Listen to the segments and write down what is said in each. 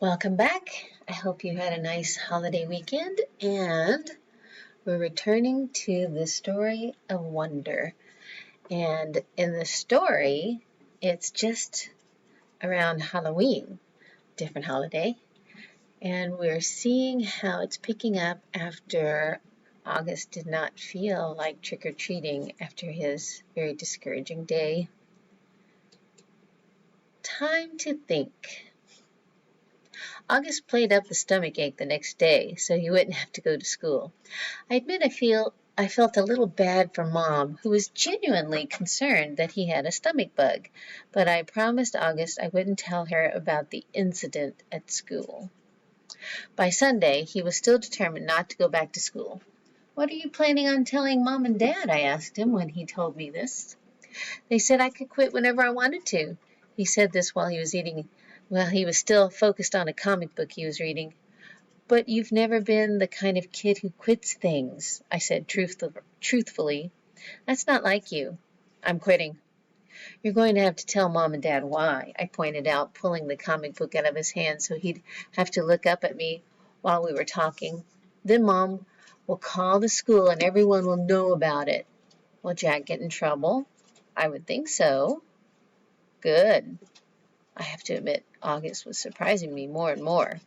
Welcome back. I hope you had a nice holiday weekend, and we're returning to the story of wonder. And in the story, it's just around Halloween, different holiday, and we're seeing how it's picking up after August did not feel like trick-or-treating after his very discouraging day. Time to think. August played up the stomach ache the next day so he wouldn't have to go to school. I admit I felt a little bad for Mom, who was genuinely concerned that he had a stomach bug, but I promised August I wouldn't tell her about the incident at school. By Sunday, he was still determined not to go back to school. "What are you planning on telling Mom and Dad?" I asked him when he told me this. "They said I could quit whenever I wanted to." He said this while he was still focused on a comic book he was reading. "But you've never been the kind of kid who quits things," I said truthfully. "That's not like you." "I'm quitting." "You're going to have to tell Mom and Dad why," I pointed out, pulling the comic book out of his hand so he'd have to look up at me while we were talking. "Then Mom will call the school and everyone will know about it." "Will Jack get in trouble?" "I would think so." "Good." I have to admit, August was surprising me more and more.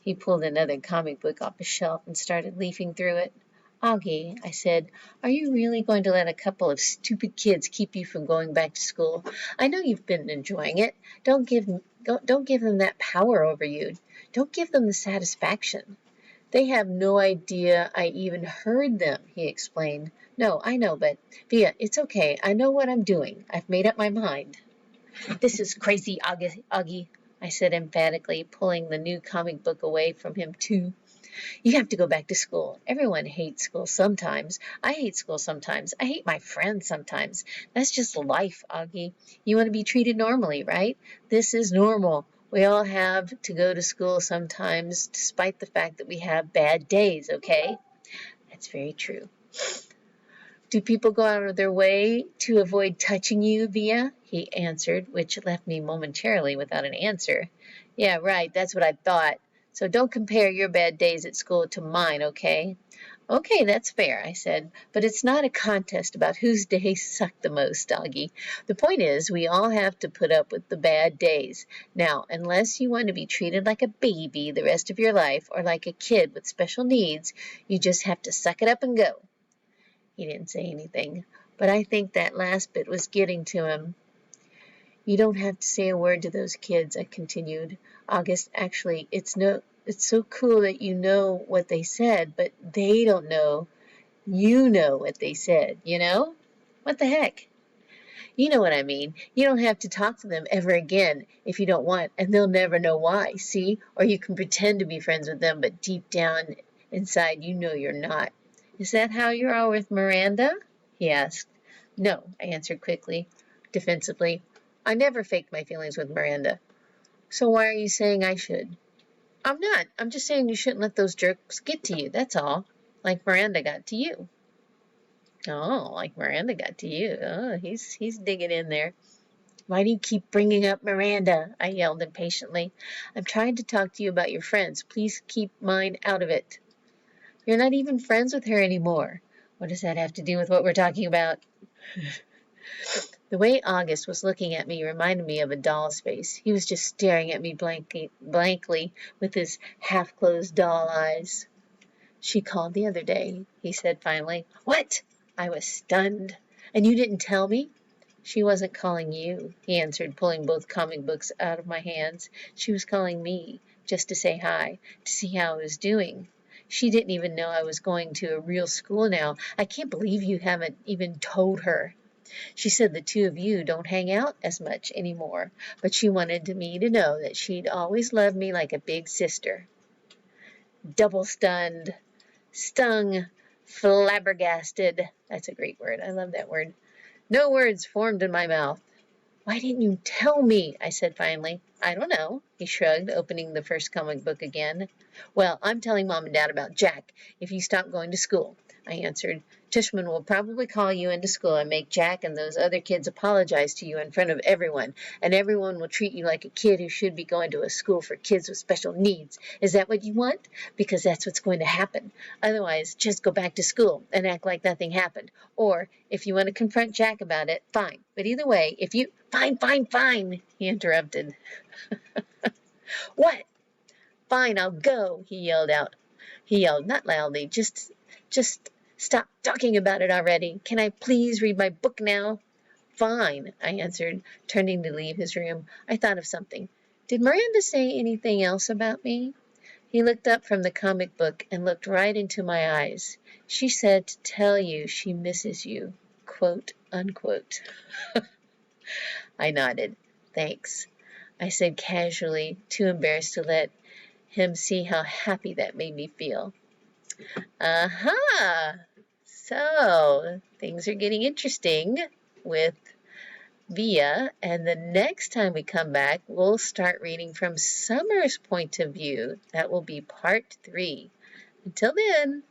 He pulled another comic book off a shelf and started leafing through it. "Augie," I said, "are you really going to let a couple of stupid kids keep you from going back to school? I know you've been enjoying it. Don't give them that power over you. Don't give them the satisfaction." "They have no idea I even heard them," he explained. "No, I know, but Via, it's okay. I know what I'm doing. I've made up my mind." "This is crazy, Augie," I said emphatically, pulling the new comic book away from him too. "You have to go back to school. Everyone hates school sometimes. I hate school sometimes. I hate my friends sometimes. That's just life, Augie. You want to be treated normally, right? This is normal. We all have to go to school sometimes, despite the fact that we have bad days, okay?" "That's very true." "Do people go out of their way to avoid touching you, Via?" he answered, which left me momentarily without an answer. "Yeah, right, that's what I thought. So don't compare your bad days at school to mine, okay?" "Okay, that's fair," I said, "but it's not a contest about whose days suck the most, Augie. The point is, we all have to put up with the bad days. Now, unless you want to be treated like a baby the rest of your life or like a kid with special needs, you just have to suck it up and go." He didn't say anything, but I think that last bit was getting to him. "You don't have to say a word to those kids," I continued. "August, actually, it's so cool that you know what they said, but they don't know you know what they said, you know? What the heck?" "You know what I mean. You don't have to talk to them ever again if you don't want, and they'll never know why, see? Or you can pretend to be friends with them, but deep down inside you know you're not." "Is that how you are with Miranda?" he asked. "No," I answered quickly, defensively. "I never faked my feelings with Miranda." "So why are you saying I should?" "I'm not. I'm just saying you shouldn't let those jerks get to you, that's all. Like Miranda got to you." "Oh, like Miranda got to you. Oh, he's digging in there." "Why do you keep bringing up Miranda?" I yelled impatiently. "I'm trying to talk to you about your friends. Please keep mine out of it." "You're not even friends with her anymore." "What does that have to do with what we're talking about?" The way August was looking at me reminded me of a doll's face. He was just staring at me blankly with his half-closed doll eyes. "She called the other day," he said finally. "What?" I was stunned. "And you didn't tell me?" "She wasn't calling you," he answered, pulling both comic books out of my hands. "She was calling me, just to say hi, to see how I was doing. She didn't even know I was going to a real school now. I can't believe you haven't even told her. She said the two of you don't hang out as much anymore, but she wanted me to know that she'd always loved me like a big sister." Double stunned, stung, flabbergasted. That's a great word. I love that word. No words formed in my mouth. "Why didn't you tell me?" I said finally. I don't know, he shrugged, opening the first comic book again. Well, I'm telling Mom and Dad about Jack if you stop going to school, I answered. Tushman will probably call you into school and make Jack and those other kids apologize to you in front of everyone, and everyone will treat you like a kid who should be going to a school for kids with special needs. Is that what you want? Because that's what's going to happen. Otherwise, just go back to school and act like nothing happened. Or, if you want to confront Jack about it, fine. But either way, if you... Fine, fine, fine, he interrupted. What? Fine, I'll go, he yelled out. He yelled, not loudly, just stop talking about it already. Can I please read my book now? Fine, I answered, turning to leave his room. I thought of something. Did Miranda say anything else about me? He looked up from the comic book and looked right into my eyes. She said to tell you she misses you, quote, unquote. I nodded. Thanks, I said casually, too embarrassed to let him see how happy that made me feel. Aha! So, things are getting interesting with Via, and the next time we come back, we'll start reading from Summer's point of view. That will be part 3. Until then.